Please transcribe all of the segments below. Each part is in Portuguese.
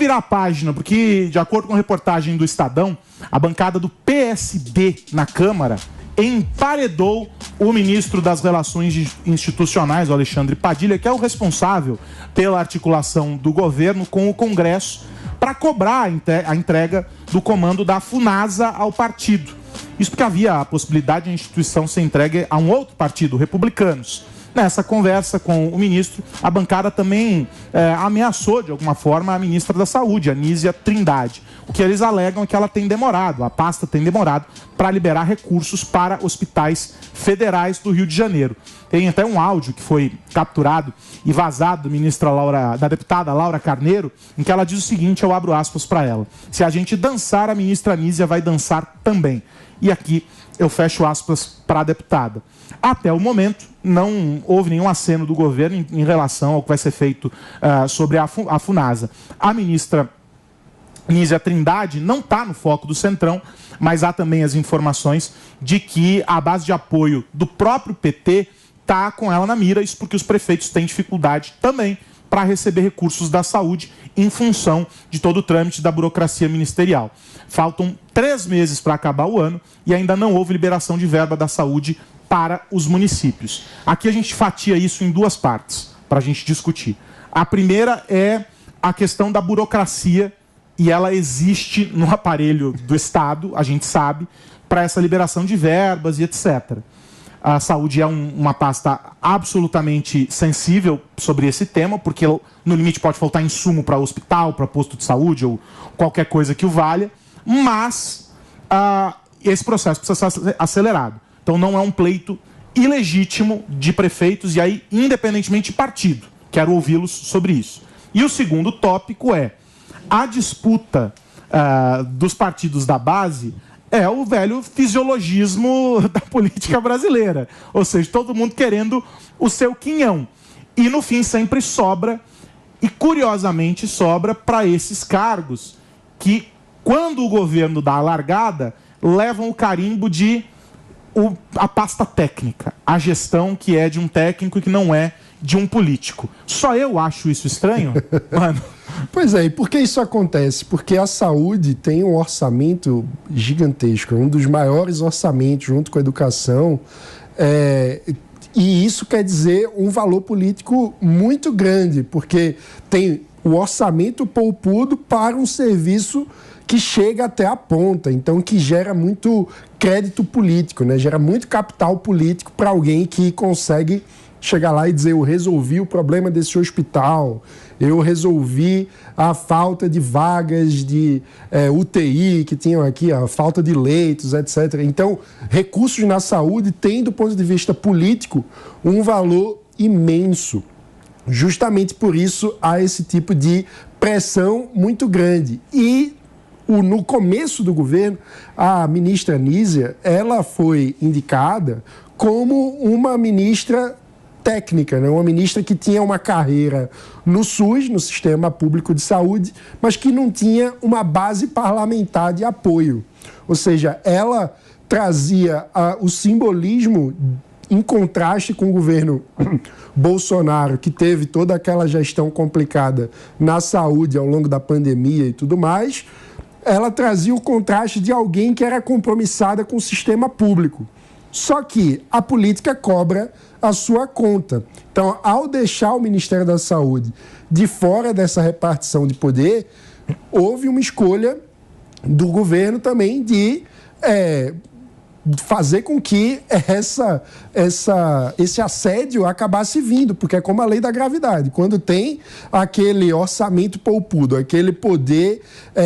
virar a página, porque, de acordo com a reportagem do Estadão, a bancada do PSD na Câmara emparedou o ministro das Relações Institucionais, o Alexandre Padilha, que é o responsável pela articulação do governo com o Congresso, para cobrar a entrega do comando da FUNASA ao partido. Isso porque havia a possibilidade de a instituição ser entregue a um outro partido, Republicanos. Nessa conversa com o ministro, a bancada também ameaçou, de alguma forma, a ministra da Saúde, Anísia Trindade. O que eles alegam é que ela tem demorado, a pasta tem demorado, para liberar recursos para hospitais federais do Rio de Janeiro. Tem até um áudio que foi capturado e vazado da deputada Laura Carneiro, em que ela diz o seguinte, eu abro aspas para ela: se a gente dançar, a ministra Anísia vai dançar também. E aqui eu fecho aspas para a deputada. Até o momento, não houve nenhum aceno do governo em relação ao que vai ser feito sobre a FUNASA. A ministra Anísia Trindade não está no foco do Centrão, mas há também as informações de que a base de apoio do próprio PT está com ela na mira, isso porque os prefeitos têm dificuldade também para receber recursos da saúde em função de todo o trâmite da burocracia ministerial. Faltam 3 meses para acabar o ano e ainda não houve liberação de verba da saúde para os municípios. Aqui a gente fatia isso em 2 partes para a gente discutir. A primeira é a questão da burocracia, e ela existe no aparelho do Estado, a gente sabe, para essa liberação de verbas e etc. A saúde é uma pasta absolutamente sensível sobre esse tema, porque no limite pode faltar insumo para hospital, para posto de saúde ou qualquer coisa que o valha, mas esse processo precisa ser acelerado. Então não é um pleito ilegítimo de prefeitos, e aí independentemente de partido. Quero ouvi-los sobre isso. E o segundo tópico é a disputa dos partidos da base. É o velho fisiologismo da política brasileira. Ou seja, todo mundo querendo o seu quinhão. E no fim sempre sobra, e curiosamente sobra para esses cargos que, quando o governo dá a largada, levam o carimbo de a pasta técnica, a gestão que é de um técnico e que não é de um político. Só eu acho isso estranho? Mano. Pois é, e por que isso acontece? Porque a saúde tem um orçamento gigantesco, um dos maiores orçamentos junto com a educação, e isso quer dizer um valor político muito grande, porque tem o orçamento poupudo para um serviço que chega até a ponta, então que gera muito crédito político, né? Gera muito capital político para alguém que consegue chegar lá e dizer: eu resolvi o problema desse hospital, eu resolvi a falta de vagas de UTI que tinham aqui, a falta de leitos, etc. Então, recursos na saúde têm, do ponto de vista político, um valor imenso. Justamente por isso há esse tipo de pressão muito grande. E no começo do governo, a ministra Anísia, ela foi indicada como uma ministra técnica, né? Uma ministra que tinha uma carreira no SUS, no Sistema Público de Saúde, mas que não tinha uma base parlamentar de apoio. Ou seja, ela trazia o simbolismo em contraste com o governo Bolsonaro, que teve toda aquela gestão complicada na saúde ao longo da pandemia e tudo mais. Ela trazia o contraste de alguém que era compromissada com o sistema público. Só que a política cobra a sua conta. Então, ao deixar o Ministério da Saúde de fora dessa repartição de poder, houve uma escolha do governo também de fazer com que esse assédio acabasse vindo, porque é como a lei da gravidade. Quando tem aquele orçamento poupudo, aquele poder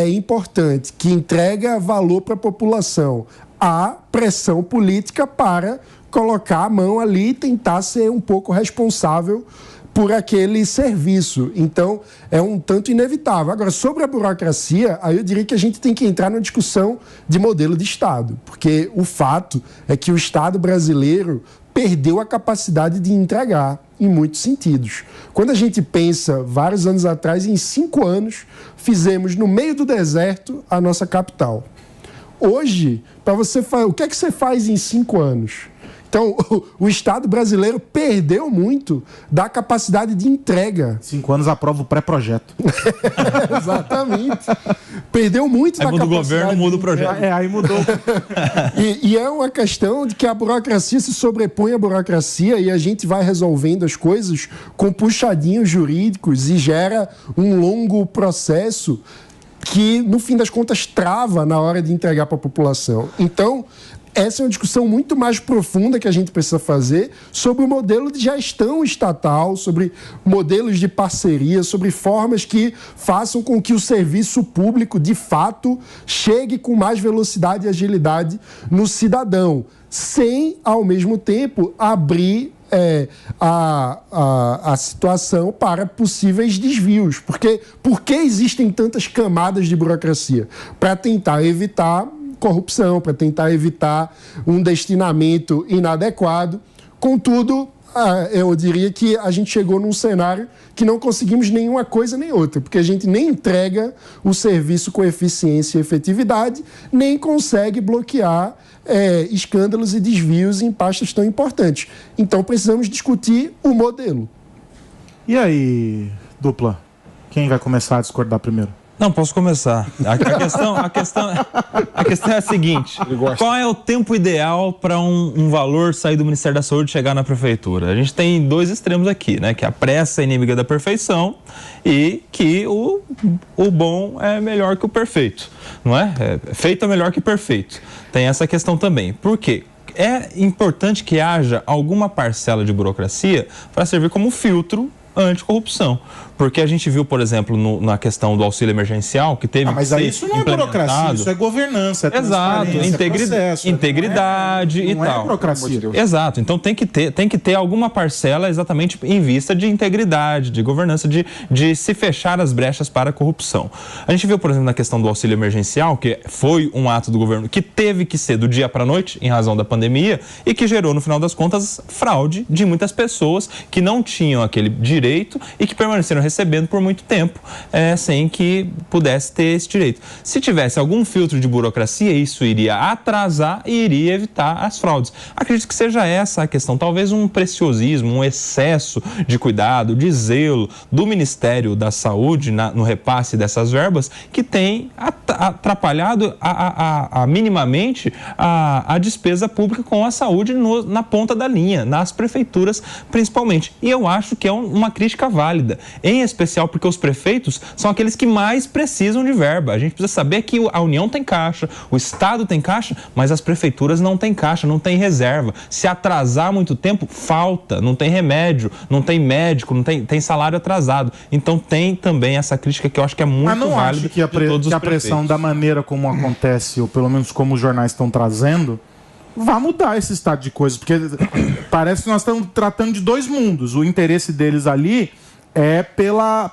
importante que entrega valor para a população, há pressão política para colocar a mão ali e tentar ser um pouco responsável por aquele serviço. Então, é um tanto inevitável. Agora, sobre a burocracia, aí eu diria que a gente tem que entrar numa discussão de modelo de Estado, porque o fato é que o Estado brasileiro perdeu a capacidade de entregar, em muitos sentidos. Quando a gente pensa, vários anos atrás, em 5 anos, fizemos no meio do deserto a nossa capital. Hoje, para você o que é que você faz em 5 anos? Então, o Estado brasileiro perdeu muito da capacidade de entrega. 5 anos aprova o pré-projeto. Exatamente. Perdeu muito da capacidade. Muda o governo, muda o projeto. Aí mudou. E é uma questão de que a burocracia se sobrepõe à burocracia e a gente vai resolvendo as coisas com puxadinhos jurídicos e gera um longo processo que, no fim das contas, trava na hora de entregar para a população. Então, essa é uma discussão muito mais profunda que a gente precisa fazer sobre o modelo de gestão estatal, sobre modelos de parceria, sobre formas que façam com que o serviço público, de fato, chegue com mais velocidade e agilidade no cidadão, sem, ao mesmo tempo, abrir a situação para possíveis desvios. Porque por que existem tantas camadas de burocracia? Para tentar evitar corrupção, para tentar evitar um destinamento inadequado. Contudo, eu diria que a gente chegou num cenário que não conseguimos nenhuma coisa nem outra, porque a gente nem entrega o serviço com eficiência e efetividade, nem consegue bloquear escândalos e desvios em pastas tão importantes. Então, precisamos discutir o modelo. E aí, dupla? Quem vai começar a discordar primeiro? Não, posso começar. A questão é a seguinte: qual é o tempo ideal para um valor sair do Ministério da Saúde e chegar na prefeitura? A gente tem 2 extremos aqui, né? Que a pressa é inimiga da perfeição e que o bom é melhor que o perfeito, não é? Feito é melhor que perfeito. Tem essa questão também. Por quê? É importante que haja alguma parcela de burocracia para servir como filtro anticorrupção. Porque a gente viu, por exemplo, na questão do auxílio emergencial, que teve mas aí isso não é burocracia, isso é governança, é exato, processo, integridade e tal. Não é burocracia. Exato, então tem que ter alguma parcela exatamente em vista de integridade, de governança, de se fechar as brechas para a corrupção. A gente viu, por exemplo, na questão do auxílio emergencial, que foi um ato do governo que teve que ser do dia para a noite, em razão da pandemia, e que gerou, no final das contas, fraude de muitas pessoas que não tinham aquele direito e que permaneceram recebendo por muito tempo, sem que pudesse ter esse direito. Se tivesse algum filtro de burocracia, isso iria atrasar e iria evitar as fraudes. Acredito que seja essa a questão, talvez um preciosismo, um excesso de cuidado, de zelo do Ministério da Saúde no repasse dessas verbas, que tem atrapalhado minimamente a despesa pública com a saúde na ponta da linha, nas prefeituras principalmente. E eu acho que é uma crítica válida, em especial porque os prefeitos são aqueles que mais precisam de verba. A gente precisa saber que a União tem caixa, o Estado tem caixa, mas as prefeituras não têm caixa, não tem reserva. Se atrasar muito tempo, falta, não tem remédio, não tem médico, não tem salário atrasado. Então tem também essa crítica que eu acho que é muito válida. Acho que a pressão da maneira como acontece, ou pelo menos como os jornais estão trazendo, vai mudar esse estado de coisas, porque parece que nós estamos tratando de 2 mundos. O interesse deles ali é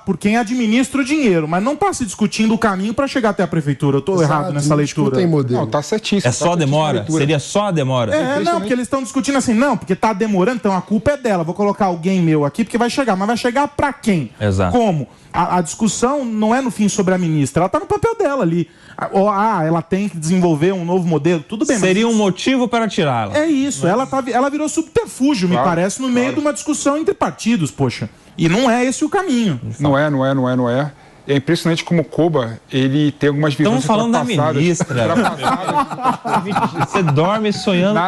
por quem administra o dinheiro, mas não está se discutindo o caminho para chegar até a prefeitura. Eu estou errado nessa leitura. Não, está certíssimo. É só demora? Seria só a demora? Não, porque eles estão discutindo assim, não, porque está demorando, então a culpa é dela. Vou colocar alguém meu aqui, porque vai chegar. Mas vai chegar para quem? Exato. Como? A discussão não é no fim sobre a ministra, ela está no papel dela ali. Ela tem que desenvolver um novo modelo, tudo bem. Seria um motivo para tirá-la. É isso, ela virou subterfúgio, me parece, no meio de uma discussão entre partidos, poxa. E não é esse o caminho. Não é. É impressionante como o Koba, ele tem algumas visões Estamos falando da ministra. Você dorme sonhando.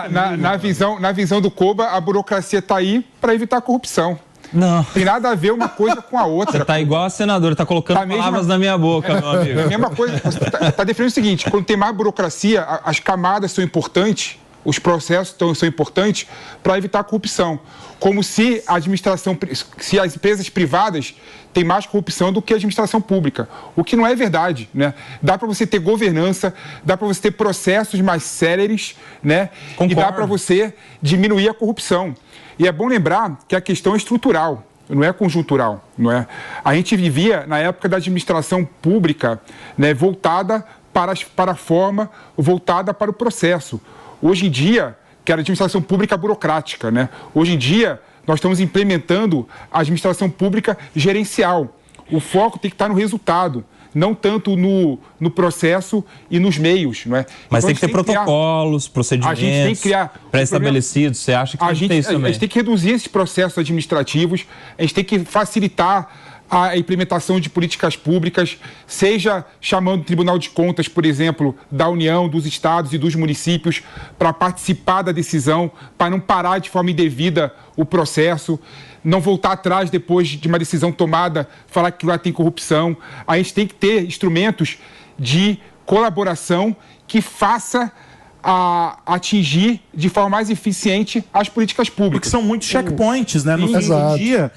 Na visão do Koba, a burocracia está aí para evitar a corrupção. Não. Tem nada a ver uma coisa com a outra. Você tá igual a senadora, tá colocando palavras na minha boca, meu amigo. É a mesma coisa. Você tá definindo o seguinte, quando tem mais burocracia, as camadas são importantes, os processos são importantes para evitar a corrupção. Como se se as empresas privadas têm mais corrupção do que a administração pública, o que não é verdade, né? Dá para você ter governança, dá para você ter processos mais céleres, né? Concordo. E dá para você diminuir a corrupção. E é bom lembrar que a questão é estrutural, não é conjuntural, não é? A gente vivia na época da administração pública, né, voltada para a forma, voltada para o processo. Hoje em dia, que era a administração pública burocrática, né? Hoje em dia, nós estamos implementando a administração pública gerencial. O foco tem que estar no resultado, não tanto no processo e nos meios, não é? Mas então, tem que ter protocolos, procedimentos a gente tem que criar pré-estabelecidos. Você acha que tem que ter isso também? A gente tem que reduzir esses processos administrativos, a gente tem que facilitar a implementação de políticas públicas, seja chamando o Tribunal de Contas, por exemplo, da União, dos estados e dos municípios para participar da decisão, para não parar de forma indevida o processo, não voltar atrás depois de uma decisão tomada, falar que lá tem corrupção. A gente tem que ter instrumentos de colaboração que faça atingir de forma mais eficiente as políticas públicas. Porque são muitos checkpoints, né? No fim do dia,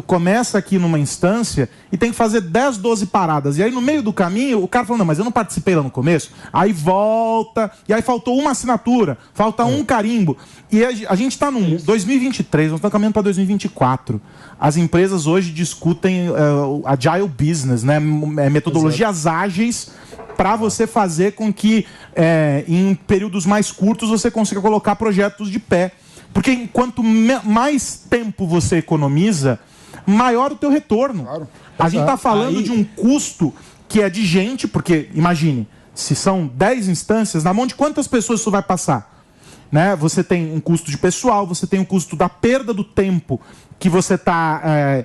começa aqui numa instância e tem que fazer 10, 12 paradas. E aí, no meio do caminho, o cara fala, não, mas eu não participei lá no começo. Aí volta, e aí faltou uma assinatura, falta um carimbo. E a gente está num 2023, nós estamos caminhando para 2024. As empresas hoje discutem agile business, né? Metodologias ágeis para você fazer com que em períodos mais curtos você consiga colocar projetos de pé. Porque quanto mais tempo você economiza, maior o teu retorno. Claro. A gente está falando de um custo que é de gente, porque, imagine, se são 10 instâncias, na mão de quantas pessoas isso vai passar? Né? Você tem um custo de pessoal, você tem um custo da perda do tempo que você está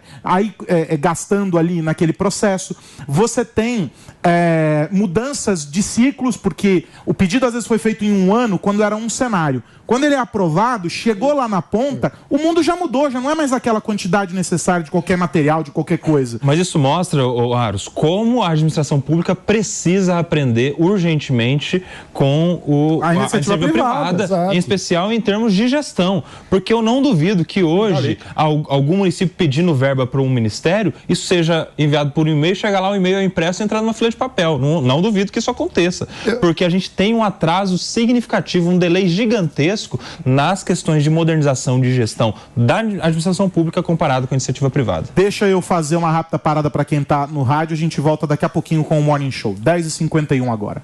gastando ali naquele processo. Você tem mudanças de ciclos, porque o pedido às vezes foi feito em um ano, quando era um cenário. Quando ele é aprovado, chegou lá na ponta, o mundo já mudou, já não é mais aquela quantidade necessária de qualquer material, de qualquer coisa. Mas isso mostra, Aros, como a administração pública precisa aprender urgentemente com a iniciativa privada, em especial em termos de gestão. Porque eu não duvido que hoje algum município pedindo verba para um ministério, isso seja enviado por e-mail, chega lá o e-mail impresso e entrar numa folha de papel. Não duvido que isso aconteça. Porque a gente tem um atraso significativo, um delay gigantesco nas questões de modernização de gestão da administração pública comparado com a iniciativa privada. Deixa eu fazer uma rápida parada para quem está no rádio, a gente volta daqui a pouquinho com o Morning Show, 10h51 agora.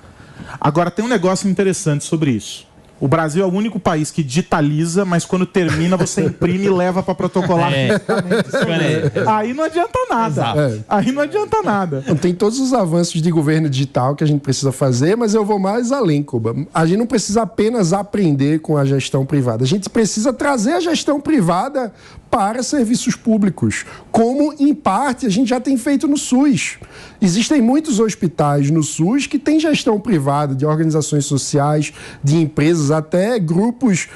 Agora tem um negócio interessante sobre isso. O Brasil é o único país que digitaliza, mas quando termina você imprime e leva para protocolar. Aí não adianta nada. Aí não adianta nada. Tem todos os avanços de governo digital que a gente precisa fazer, mas eu vou mais além, Cuba. A gente não precisa apenas aprender com a gestão privada. A gente precisa trazer a gestão privada para serviços públicos, como, em parte, a gente já tem feito no SUS. Existem muitos hospitais no SUS que têm gestão privada, de organizações sociais, de empresas, até grupos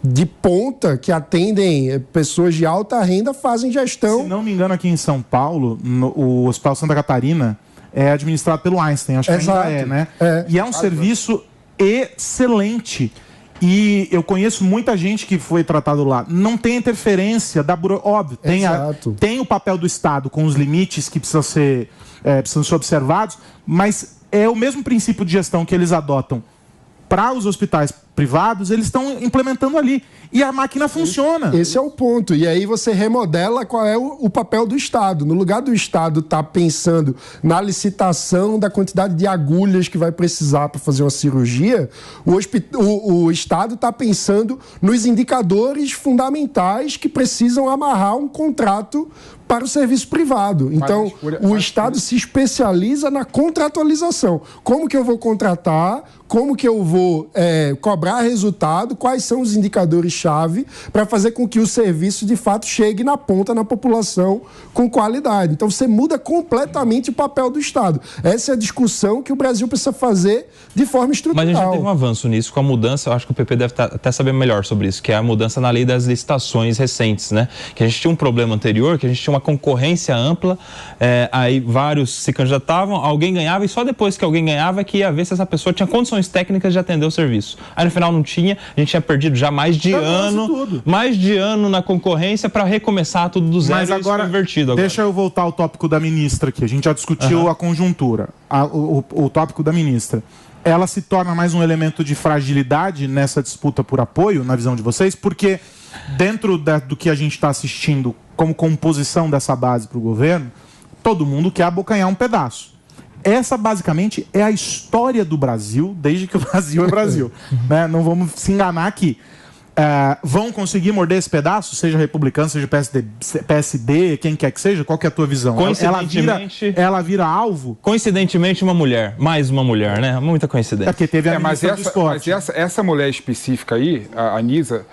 de ponta que atendem pessoas de alta renda, fazem gestão. Se não me engano, aqui em São Paulo, o Hospital Santa Catarina é administrado pelo Einstein, acho que ainda é, né? E é um serviço excelente. E eu conheço muita gente que foi tratado lá. Não tem interferência da óbvio, tem o papel do Estado com os limites que precisam ser observados, mas é o mesmo princípio de gestão que eles adotam para os hospitais privados, eles estão implementando ali. E a máquina funciona. Esse é o ponto. E aí você remodela qual é o papel do Estado. No lugar do Estado estar pensando na licitação da quantidade de agulhas que vai precisar para fazer uma cirurgia, o Estado está pensando nos indicadores fundamentais que precisam amarrar um contrato para o serviço privado. Então, o Estado se especializa na contratualização. Como que eu vou contratar? Como que eu vou cobrar resultado? Quais são os indicadores-chave para fazer com que o serviço, de fato, chegue na ponta, na população, com qualidade? Então, você muda completamente o papel do Estado. Essa é a discussão que o Brasil precisa fazer de forma estrutural. Mas a gente já teve um avanço nisso, com a mudança, eu acho que o PP deve até saber melhor sobre isso, que é a mudança na lei das licitações recentes, né? Que a gente tinha um problema anterior, que a gente tinha uma concorrência ampla, aí vários se candidatavam, alguém ganhava e só depois que alguém ganhava que ia ver se essa pessoa tinha condições técnicas de atender o serviço. Aí no final não tinha, a gente tinha perdido já mais de ano na concorrência para recomeçar tudo do zero. Mas agora, invertido agora. Deixa eu voltar ao tópico da ministra aqui, a gente já discutiu a conjuntura, o tópico da ministra. Ela se torna mais um elemento de fragilidade nessa disputa por apoio, na visão de vocês, porque dentro do que a gente está assistindo como composição dessa base para o governo, todo mundo quer abocanhar um pedaço. Essa, basicamente, é a história do Brasil, desde que o Brasil é Brasil. Né? Não vamos se enganar aqui. vão conseguir morder esse pedaço, seja republicano, seja PSD, quem quer que seja? Qual que é a tua visão? Ela vira alvo? Coincidentemente, uma mulher. Mais uma mulher, né? Muita coincidência. Porque teve a ministra do esporte. Mas essa mulher específica aí, a Anísia,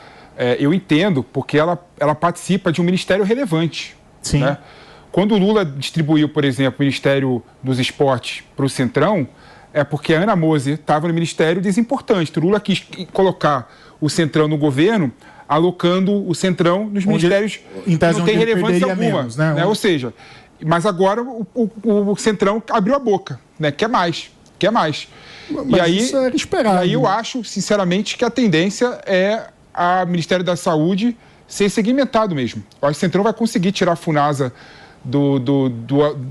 eu entendo, porque ela participa de um ministério relevante. Sim. Né? Quando o Lula distribuiu, por exemplo, o Ministério dos Esportes para o Centrão, é porque a Ana Moser estava no ministério desimportante. O Lula quis colocar o Centrão no governo, alocando o Centrão nos ministérios que não tem relevância alguma. Menos, né? Ou seja, mas agora o Centrão abriu a boca, né? Quer mais. Mas e aí, isso era esperado. E aí eu acho, sinceramente, que a tendência é a Ministério da Saúde ser segmentado mesmo. Eu acho que o Centrão vai conseguir tirar a FUNASA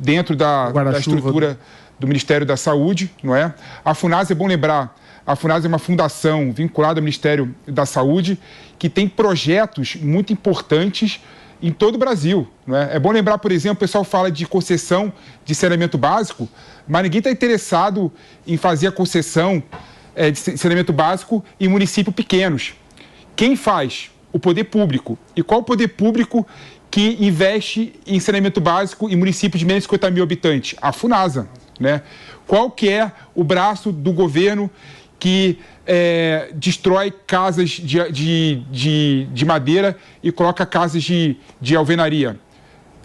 dentro da estrutura do Ministério da Saúde, não é? A FUNASA, é bom lembrar, a FUNASA é uma fundação vinculada ao Ministério da Saúde que tem projetos muito importantes em todo o Brasil, não é? É bom lembrar, por exemplo, o pessoal fala de concessão de saneamento básico, mas ninguém está interessado em fazer a concessão de saneamento básico em municípios pequenos. Quem faz? O poder público. E qual o poder público que investe em saneamento básico em municípios de menos de 50 mil habitantes? A FUNASA, né? Qual que é o braço do governo que destrói casas de madeira e coloca casas de alvenaria?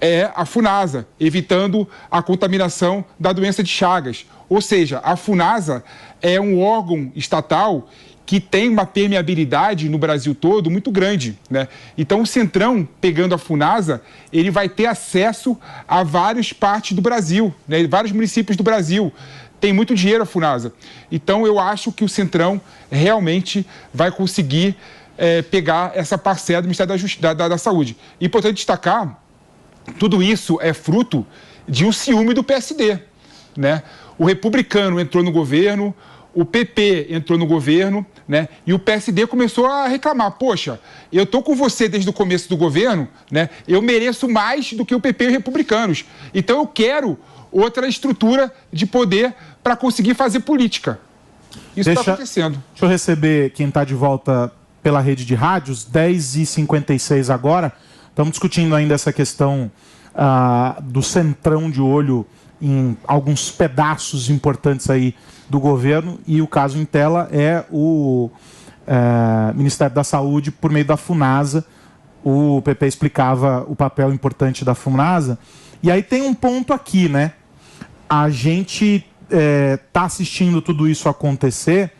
É a FUNASA, evitando a contaminação da doença de Chagas. Ou seja, a FUNASA é um órgão estatal que tem uma permeabilidade no Brasil todo muito grande, né? Então, o Centrão, pegando a FUNASA, ele vai ter acesso a várias partes do Brasil, né? Vários municípios do Brasil. Tem muito dinheiro a FUNASA. Então, eu acho que o Centrão realmente vai conseguir pegar essa parcela do Ministério da Saúde. Importante destacar, tudo isso é fruto de um ciúme do PSD, né? O republicano entrou no governo, o PP entrou no governo, né? E o PSD começou a reclamar. Poxa, eu estou com você desde o começo do governo, né? Eu mereço mais do que o PP e os republicanos. Então eu quero outra estrutura de poder para conseguir fazer política. Isso está acontecendo. Deixa eu receber quem está de volta pela rede de rádios, 10h56 agora. Estamos discutindo ainda essa questão do Centrão de olho em alguns pedaços importantes aí do governo, e o caso em tela é o Ministério da Saúde por meio da FUNASA. O PP explicava o papel importante da FUNASA. E aí tem um ponto aqui, né? A gente está assistindo tudo isso acontecer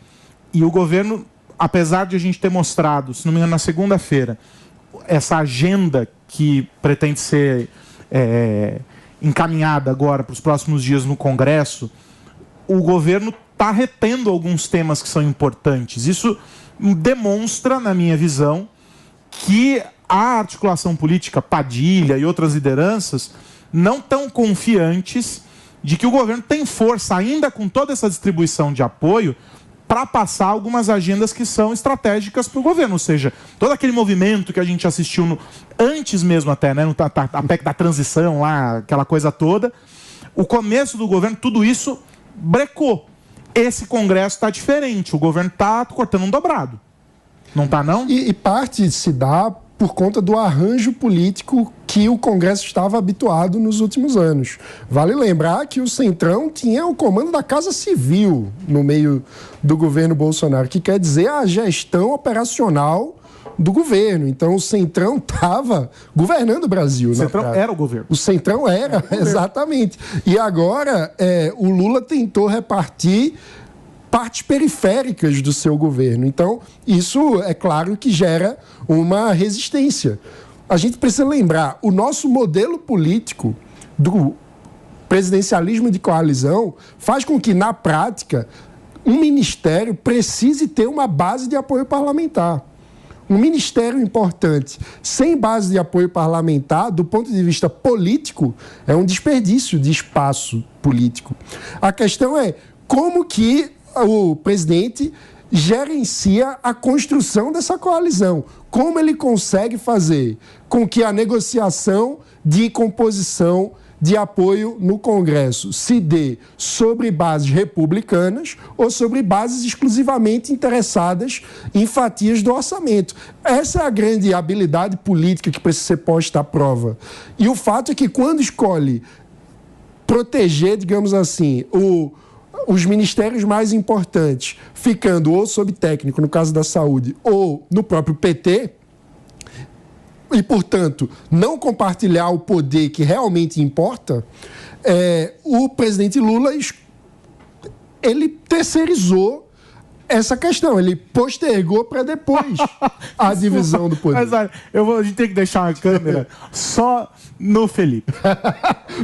e o governo, apesar de a gente ter mostrado, se não me engano, na segunda-feira, essa agenda que pretende ser encaminhada agora para os próximos dias no Congresso, o governo está retendo alguns temas que são importantes. Isso demonstra, na minha visão, que a articulação política, Padilha e outras lideranças, não estão confiantes de que o governo tem força, ainda com toda essa distribuição de apoio, para passar algumas agendas que são estratégicas para o governo. Ou seja, todo aquele movimento que a gente assistiu antes mesmo até, né, a PEC da transição lá, aquela coisa toda, o começo do governo, tudo isso brecou. Esse Congresso está diferente, o governo está cortando um dobrado. Não está, não? E parte se dá por conta do arranjo político que o Congresso estava habituado nos últimos anos. Vale lembrar que o Centrão tinha o comando da Casa Civil no meio do governo Bolsonaro, que quer dizer a gestão operacional do governo. Então, o Centrão estava governando o Brasil. O Centrão era o governo. O Centrão era, exatamente. E agora, o Lula tentou repartir partes periféricas do seu governo. Então, isso é claro que gera uma resistência. A gente precisa lembrar, o nosso modelo político do presidencialismo de coalizão faz com que, na prática, um ministério precise ter uma base de apoio parlamentar. Um ministério importante sem base de apoio parlamentar, do ponto de vista político, é um desperdício de espaço político. A questão é como que o presidente gerencia a construção dessa coalizão. Como ele consegue fazer com que a negociação de composição de apoio no Congresso se dê sobre bases republicanas ou sobre bases exclusivamente interessadas em fatias do orçamento. Essa é a grande habilidade política que precisa ser posta à prova. E o fato é que quando escolhe proteger, digamos assim, os ministérios mais importantes, ficando ou sob técnico, no caso da saúde, ou no próprio PT, e, portanto, não compartilhar o poder que realmente importa, o presidente Lula, ele terceirizou essa questão, ele postergou para depois a divisão do poder. Mas olha, a gente tem que deixar uma câmera só no Felipe.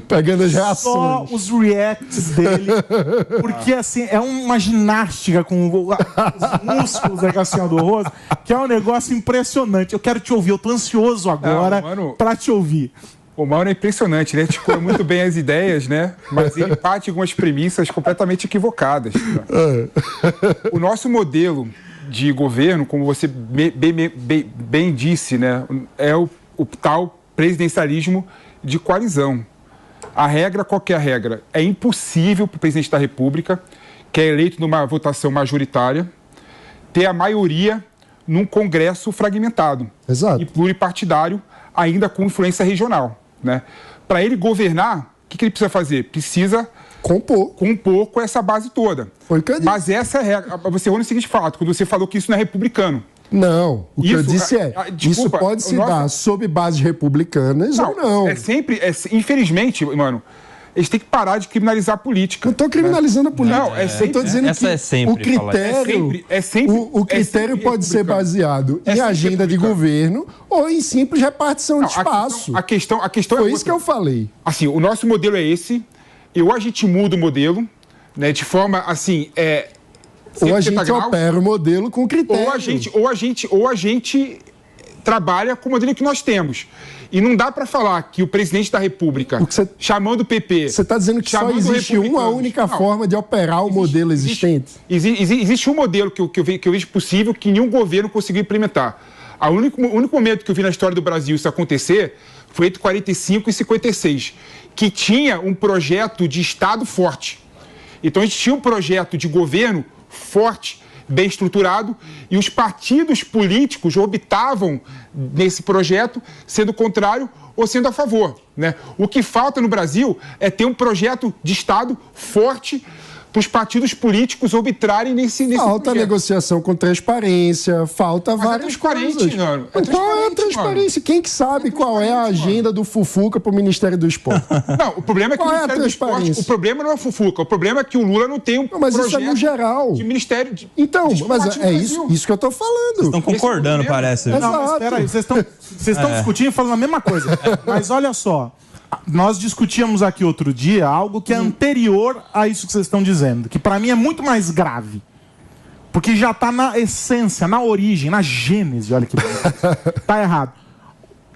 Pegando as reações. Só os reacts dele. Porque, assim, é uma ginástica com os músculos assim, do rosto, que é um negócio impressionante. Eu quero te ouvir, eu tô ansioso agora para te ouvir. O Mauro é impressionante, ele articula muito bem as ideias, né? Mas ele parte algumas premissas completamente equivocadas. O nosso modelo de governo, como você bem disse, né? É o tal presidencialismo de coalizão. A regra, qual que é a regra? É impossível para o presidente da República, que é eleito numa votação majoritária, ter a maioria num Congresso fragmentado. Exato. E pluripartidário, ainda com influência regional. Né? Para ele governar, o que ele precisa fazer? Precisa compor com essa base toda. Foi o que eu disse. Mas essa é a regra. Você errou no seguinte fato, quando você falou que isso não é republicano. Não, o que eu disse isso pode se dar sob bases republicanas ou não. Infelizmente, mano, eles têm que parar de criminalizar a política. Não estou criminalizando a política. Não, eu estou dizendo que o critério pode ser baseado em agenda de governo ou em simples repartição de espaço. A questão Foi isso que eu falei. Assim, o nosso modelo é esse. Ou a gente muda o modelo, né, de forma assim, ou a gente opera o modelo com critério. Ou a gente trabalha com o modelo que nós temos. E não dá para falar que o presidente da República, chamando o PP... Você está dizendo que só existe uma única forma de operar o modelo existente? Existe um modelo que eu vejo possível que nenhum governo conseguiu implementar. O único momento que eu vi na história do Brasil isso acontecer foi entre 45 e 56, que tinha um projeto de Estado forte. Então a gente tinha um projeto de governo forte, bem estruturado, e os partidos políticos orbitavam nesse projeto, sendo contrário ou sendo a favor, né? O que falta no Brasil é ter um projeto de Estado forte para os partidos políticos arbitrarem nesse falta negociação com transparência, falta várias coisas. Não. Qual é a transparência? Quem que sabe qual é a agenda do Fufuca para o Ministério do Esporte? Não, o problema é que o Ministério do Esporte, o problema não é o Fufuca, o problema é que o Lula não tem mas projeto isso é no geral. De Ministério de mas é isso que eu estou falando. Vocês estão concordando, parece. Não, mas espera aí, vocês estão discutindo e falando a mesma coisa. Mas olha só, nós discutíamos aqui outro dia algo que é anterior a isso que vocês estão dizendo, que para mim é muito mais grave. Porque já está na essência, na origem, na gênese, olha que bonito. Tá errado.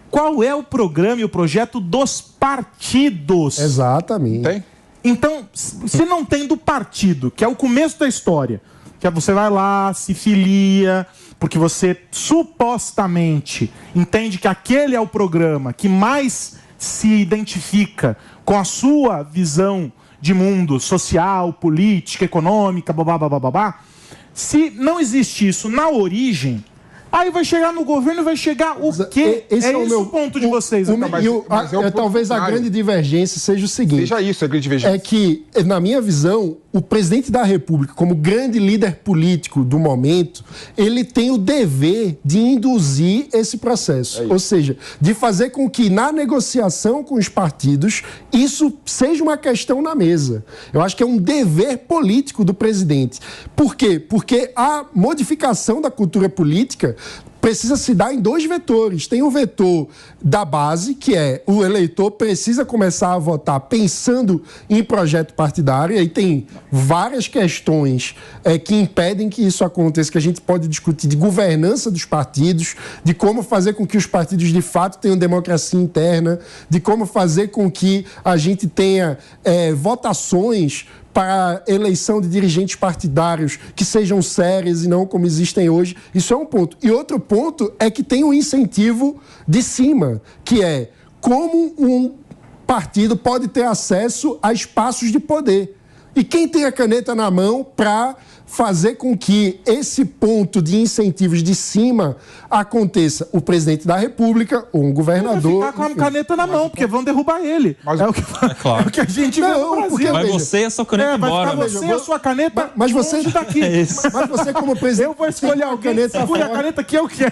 Qual é o programa e o projeto dos partidos? Exatamente. Tem? Então, se não tem do partido, que é o começo da história, que você vai lá, se filia, porque você supostamente entende que aquele é o programa que mais se identifica com a sua visão de mundo social, política, econômica, babá. Se não existe isso na origem, aí vai chegar no governo e vai chegar o quê? Esse é o ponto de vocês. Talvez a grande divergência seja o seguinte. Seja isso a grande divergência. É que, na minha visão, o presidente da República, como grande líder político do momento, ele tem o dever de induzir esse processo. Ou seja, de fazer com que, na negociação com os partidos, isso seja uma questão na mesa. Eu acho que é um dever político do presidente. Por quê? Porque a modificação da cultura política precisa se dar em dois vetores. Tem o vetor da base, que é o eleitor precisa começar a votar pensando em projeto partidário, e aí tem várias questões que impedem que isso aconteça, que a gente pode discutir de governança dos partidos, de como fazer com que os partidos de fato tenham democracia interna, de como fazer com que a gente tenha votações para a eleição de dirigentes partidários que sejam sérias e não como existem hoje. Isso é um ponto. E outro ponto é que tem um incentivo de cima, que é como um partido pode ter acesso a espaços de poder. E quem tem a caneta na mão para fazer com que esse ponto de incentivos de cima aconteça? O presidente da República ou um governador. Vai ficar com a caneta na mão, porque vão derrubar ele. É o que a gente vê no Brasil. Vai você e a sua caneta embora. Vai ficar você e a sua caneta mas você longe daqui. Mas você como presidente... Eu vou escolher alguém que segure a caneta que eu quero.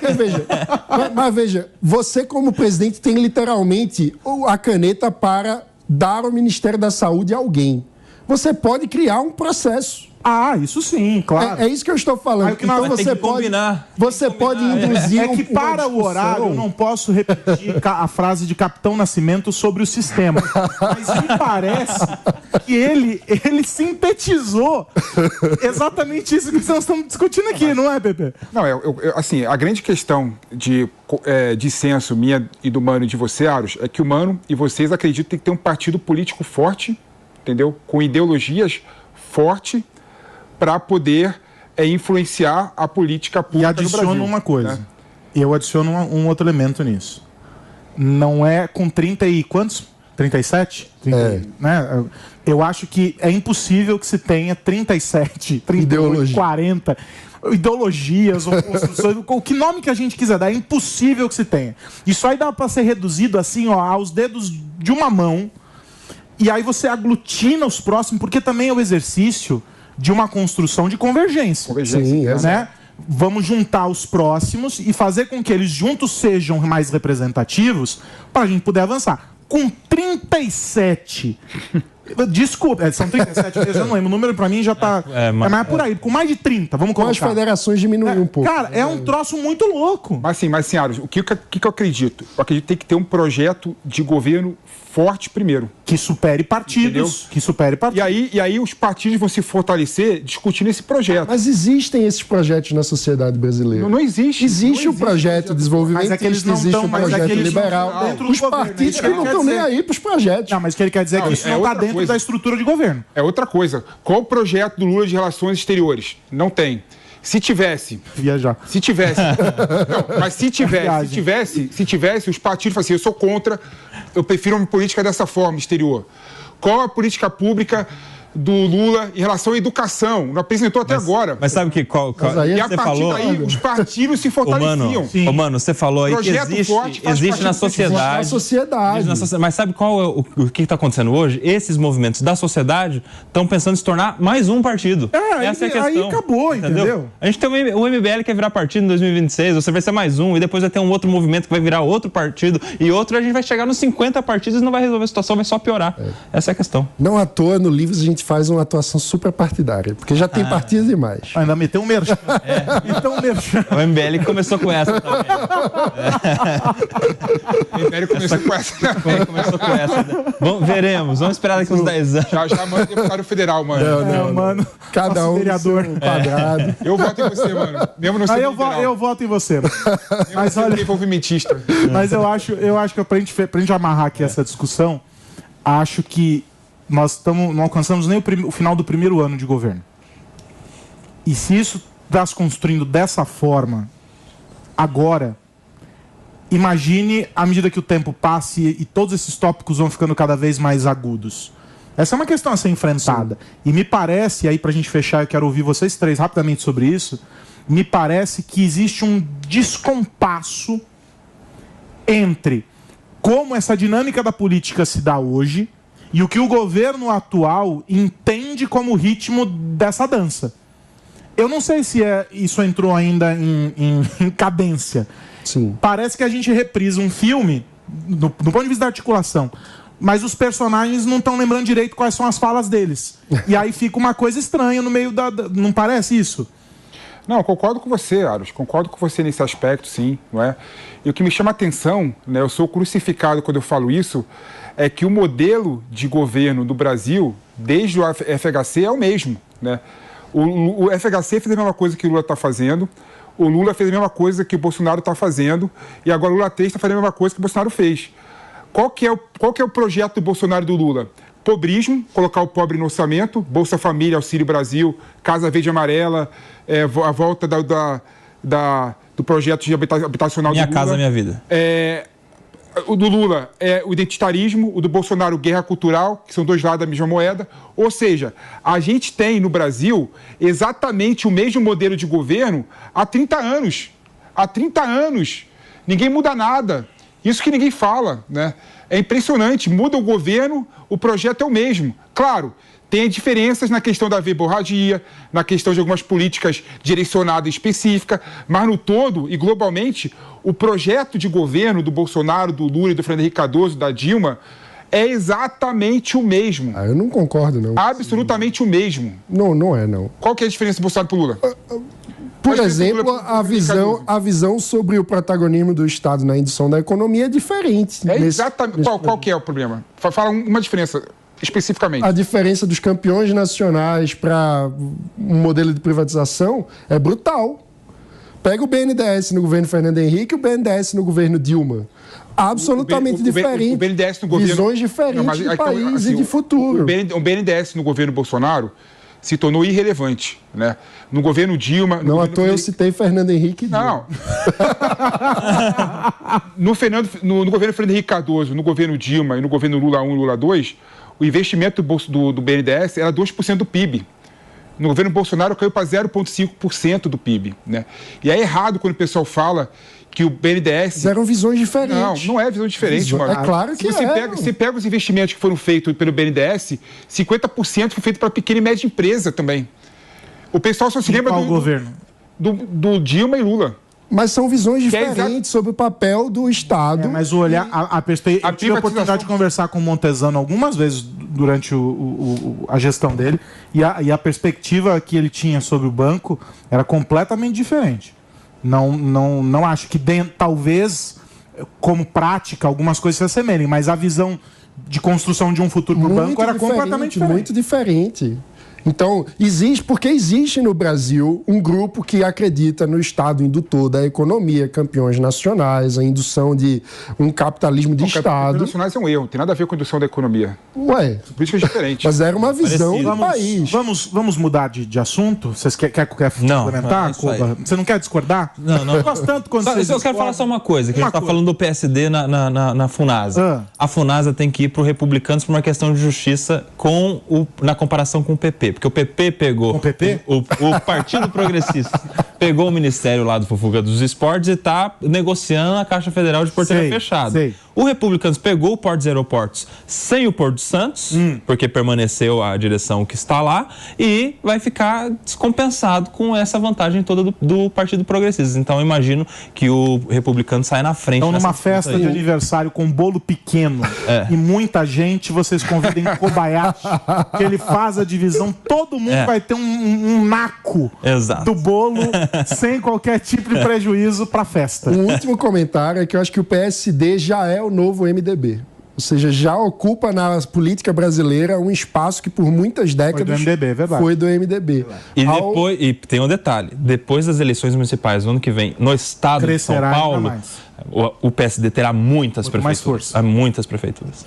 Mas veja, você como presidente tem literalmente a caneta para dar ao Ministério da Saúde a alguém. Você pode criar um processo. Ah, isso sim, claro. É isso que eu estou falando. Então você pode induzir que para o horário eu não posso repetir a frase de Capitão Nascimento sobre o sistema. Mas me parece que ele sintetizou exatamente isso que nós estamos discutindo aqui, não é, Pepe? Não, assim, a grande questão de dissenso minha e do Mano e de você, Aros, é que o Mano e vocês acreditam que tem que ter um partido político forte, entendeu? Com ideologias fortes para poder influenciar a política pública do Brasil. E adiciono uma coisa. Né? Eu adiciono um outro elemento nisso. Não é com 30 e quantos? 37? 30, né? Eu acho que é impossível que se tenha 37, 38, 40 ideologias ou construções, que nome que a gente quiser dar, é impossível que se tenha. Isso aí dá para ser reduzido assim, ó, aos dedos de uma mão. E aí você aglutina os próximos, porque também é o exercício de uma construção de convergência. Sim, né? Vamos juntar os próximos e fazer com que eles juntos sejam mais representativos para a gente poder avançar. Com 37... Desculpa, são 37 vezes, eu não lembro. O número para mim já tá... mas por aí, com mais de 30, vamos colocar. As federações diminuem um pouco. Cara, é um troço muito louco. Mas sim, Aros, o que eu acredito? Eu acredito que tem que ter um projeto de governo forte primeiro. Que supere partidos. Entendeu? Que supere partidos. E aí os partidos vão se fortalecer discutindo esse projeto. Mas existem esses projetos na sociedade brasileira. Não existe. Existe o projeto de desenvolvimento, mas é que eles não existe o projeto liberal. Os partidos que não estão nem aí para os projetos. Não, mas o que ele quer dizer é que isso não está dentro da estrutura de governo. É outra coisa. Qual o projeto do Lula de relações exteriores? Não tem. Se tivesse... Viajar. Se tivesse... Não, mas se tivesse, os partidos falam assim, eu sou contra, eu prefiro uma política dessa forma, exterior. Qual a política pública do Lula em relação à educação? Não apresentou até agora. Mas sabe que e a partir daí, os partidos se fortaleciam. Mano, você falou aí que existe na sociedade. Mas sabe qual é o que está acontecendo hoje? Esses movimentos da sociedade estão pensando em se tornar mais um partido. Essa é a questão. Aí acabou, entendeu? A gente tem o MBL que quer virar partido em 2026, você vai ser mais um, e depois vai ter um outro movimento que vai virar outro partido, e outro a gente vai chegar nos 50 partidos e não vai resolver a situação, vai só piorar. Essa é a questão. Não à toa, no Livros a gente faz uma atuação super partidária, porque já tem partido demais. Ainda meteu um merchan. Então, o MBL começou com essa também. O MBL começou com essa também. Começou com essa. Veremos, vamos esperar daqui uns 10 anos. Já manda deputado federal, mano. Não, mano. Cada um vereador quadrado. Eu voto em você, mano. Mesmo não sendo eu voto em você. Mas olha, envolvimentista. Mas eu acho que pra gente amarrar aqui essa discussão, acho que nós não alcançamos nem o final do primeiro ano de governo. E se isso está se construindo dessa forma, agora, imagine à medida que o tempo passe e todos esses tópicos vão ficando cada vez mais agudos. Essa é uma questão a ser enfrentada. Sim. E me parece, aí pra gente fechar, eu quero ouvir vocês três rapidamente sobre isso, me parece que existe um descompasso entre como essa dinâmica da política se dá hoje e o que o governo atual entende como ritmo dessa dança. Eu não sei se isso entrou ainda em cadência. Sim. Parece que a gente reprisa um filme, do ponto de vista da articulação, mas os personagens não estão lembrando direito quais são as falas deles. E aí fica uma coisa estranha no meio da... Não parece isso? Não, concordo com você, Aros. Concordo com você nesse aspecto, sim. Não é? E o que me chama a atenção, né, eu sou crucificado quando eu falo isso, é que o modelo de governo do Brasil, desde o FHC, é o mesmo. Né? O FHC fez a mesma coisa que o Lula está fazendo, o Lula fez a mesma coisa que o Bolsonaro está fazendo, e agora o Lula 3 está fazendo a mesma coisa que o Bolsonaro fez. Qual que é o projeto do Bolsonaro e do Lula? Pobrismo, colocar o pobre no orçamento, Bolsa Família, Auxílio Brasil, Casa Verde e Amarela, a volta do projeto de habitacional Minha do Lula. Casa Minha Vida. O do Lula é o identitarismo, o do Bolsonaro guerra cultural, que são dois lados da mesma moeda. Ou seja, a gente tem no Brasil exatamente o mesmo modelo de governo há 30 anos. Há 30 anos. Ninguém muda nada. Isso que ninguém fala, né? É impressionante. Muda o governo, o projeto é o mesmo. Claro, tem diferenças na questão da verborragia, na questão de algumas políticas direcionadas específicas, mas no todo e globalmente, o projeto de governo do Bolsonaro, do Lula e do Fernando Henrique Cardoso, da Dilma, é exatamente o mesmo. Eu não concordo, não. Absolutamente o mesmo. Não é, não. Qual que é a diferença do Bolsonaro pro Lula? Por exemplo, a visão sobre o protagonismo do Estado na indução da economia é diferente. Exatamente. Qual que é o problema? Fala uma diferença especificamente. A diferença dos campeões nacionais para um modelo de privatização é brutal. Pega o BNDES no governo Fernando Henrique e o BNDES no governo Dilma. Absolutamente diferente. O BNDES no governo... Visões diferentes de país e de futuro. O BNDES no governo Bolsonaro se tornou irrelevante, né? No governo Dilma... Não à toa eu citei Fernando Henrique e Dilma. Não. No governo Fernando Henrique Cardoso, no governo Dilma e no governo Lula 1 e Lula 2, o investimento do BNDES era 2% do PIB. No governo Bolsonaro caiu para 0,5% do PIB, né? E é errado quando o pessoal fala que o BNDES... Eram visões diferentes. Não é visão diferente, mano. É claro que você pega os investimentos que foram feitos pelo BNDES, 50% foi feito para pequena e média empresa também. O pessoal só se lembra do governo do Dilma e Lula. Mas são visões diferentes sobre o papel do Estado. Mas o olhar, a perspectiva... Eu tive a oportunidade de conversar com o Montesano algumas vezes durante a gestão dele, e a perspectiva que ele tinha sobre o banco era completamente diferente. Não acho que talvez, como prática, algumas coisas se assemelhem, mas a visão de construção de um futuro para o banco era completamente diferente. Muito diferente. Então, porque existe no Brasil um grupo que acredita no Estado indutor da economia, campeões nacionais, a indução de um capitalismo de Estado. Campeões nacionais é um erro, não tem nada a ver com a indução da economia. Ué. Por isso que é diferente. Mas era uma visão do país. Vamos mudar de assunto? Vocês querem complementar? Você não quer discordar? Não. Eu gosto tanto quando vocês Eu quero falar só uma coisa, que a gente está falando do PSD na Funasa. A Funasa tem que ir para o Republicanos por uma questão de justiça na comparação com o PP. Porque o PP pegou... O PP? O Partido Progressista pegou o Ministério lá do Fufuca dos Esportes e está negociando a Caixa Federal de porteira fechada. O Republicanos pegou o Portos e Aeroportos sem o Porto Santos, porque permaneceu a direção que está lá, e vai ficar descompensado com essa vantagem toda do Partido Progressista. Então, eu imagino que o Republicano sai na frente. Então, numa festa de aniversário com um bolo pequeno e muita gente, vocês convidem Kobayashi, que ele faz a divisão, todo mundo vai ter um naco do bolo, sem qualquer tipo de prejuízo para a festa. O último comentário é que eu acho que o PSD já é o novo MDB. Ou seja, já ocupa na política brasileira um espaço que por muitas décadas foi do MDB. E tem um detalhe, depois das eleições municipais do ano que vem, no estado de São Paulo, o PSD terá muitas prefeituras. Mais força. Muitas prefeituras.